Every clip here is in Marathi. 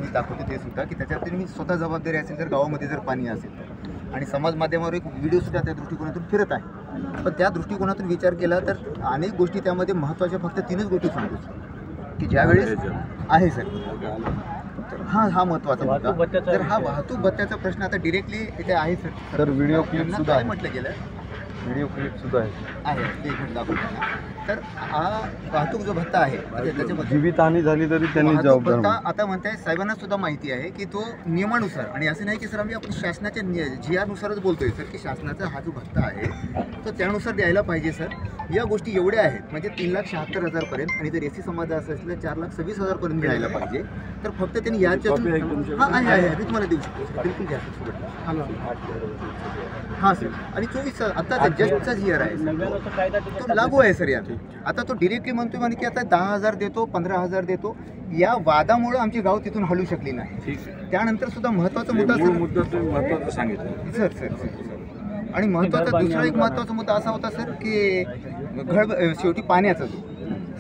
मी दाखवतो ते सुद्धा, की त्याच्यात मी स्वतः जबाबदारी असेल जर गावामध्ये जर पाणी असेल तर. आणि समाज माध्यमावर एक व्हिडिओ सुद्धा त्या दृष्टिकोनातून फिरत आहे. पण त्या दृष्टिकोनातून विचार केला तर अनेक गोष्टी त्यामध्ये महत्त्वाच्या फक्त 3च गोष्टी सांगू की ज्यावेळेस आहे सर. तर हा महत्त्वाचा मुद्दा. तर हा वाहतूक भत्त्याचा प्रश्न आता डिरेक्टली इथे आहे सर. तर व्हिडिओ क्लिप सुद्धा काय म्हटलं गेलं, व्हिडिओ क्लिप सुद्धा आहे ते एक मिनिट दाखवतो. तर हा वाहतूक जो भत्ता आहे त्याच्यामध्ये जीवितहानी झाली तरी त्यांनी वाहतूक जबाबदार भत्ता आता म्हणताय साहेबांना सुद्धा माहिती आहे की तो नियमानुसार, आणि असं नाही की सर आम्ही आपण शासनाच्या GR नुसारच बोलतोय सर, की शासनाचा हा जो भत्ता आहे तो त्यानुसार द्यायला पाहिजे सर. या गोष्टी एवढ्या आहेत म्हणजे 3,76,000 पर्यंत, आणि जर एसी समाज असलं 4,26,000 पर्यंत द्यायला पाहिजे. तर फक्त त्यांनी याच्यातून आहे मी तुम्हाला देऊ शकतो बिलकुल घ्या सर. हां सर, आणि 24 आता जस्टचा GR आहे तो लागू आहे सर. यात आता तो डिरेक्टली म्हणतोय म्हणजे की आता 10,000 देतो 15,000 देतो. या वादामुळे आमची गाव तिथून हलू शकली नाही. त्यानंतर सुद्धा महत्त्वाचा मुद्दा सांगितलं सर. आणि महत्त्वाचा दुसरा एक महत्त्वाचा मुद्दा असा होता सर की शेवटी पाण्याचा जो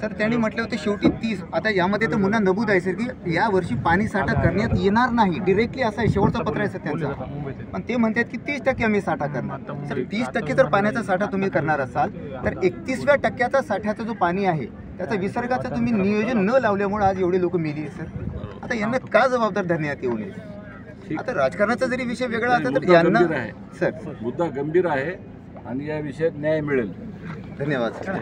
सर त्यांनी म्हटलं होतं शेवटी 30. आता यामध्ये तर मुन्हा नमूद आहे सर की या वर्षी पाणी साठा करण्यात येणार नाही. डिरेक्टली असा आहे, शेवटचा पत्र आहे सर त्यांचा. पण ते म्हणतात की 30% आम्ही साठा करणार. सर 30% जर पाण्याचा साठा तुम्ही करणार असाल तर 31व्या टक्क्याचा साठ्याचा जो पाणी आहे त्याचा विसर्गाचं तुम्ही नियोजन न लावल्यामुळे आज एवढे लोक मेली सर. आता यांना का जबाबदार धरण्यात येऊ नये. आता राजकारणाचा जरी विषय वेगळा असला तर यांना सर मुद्दा गंभीर आहे आणि या विषयात न्याय मिळेल. धन्यवाद सर.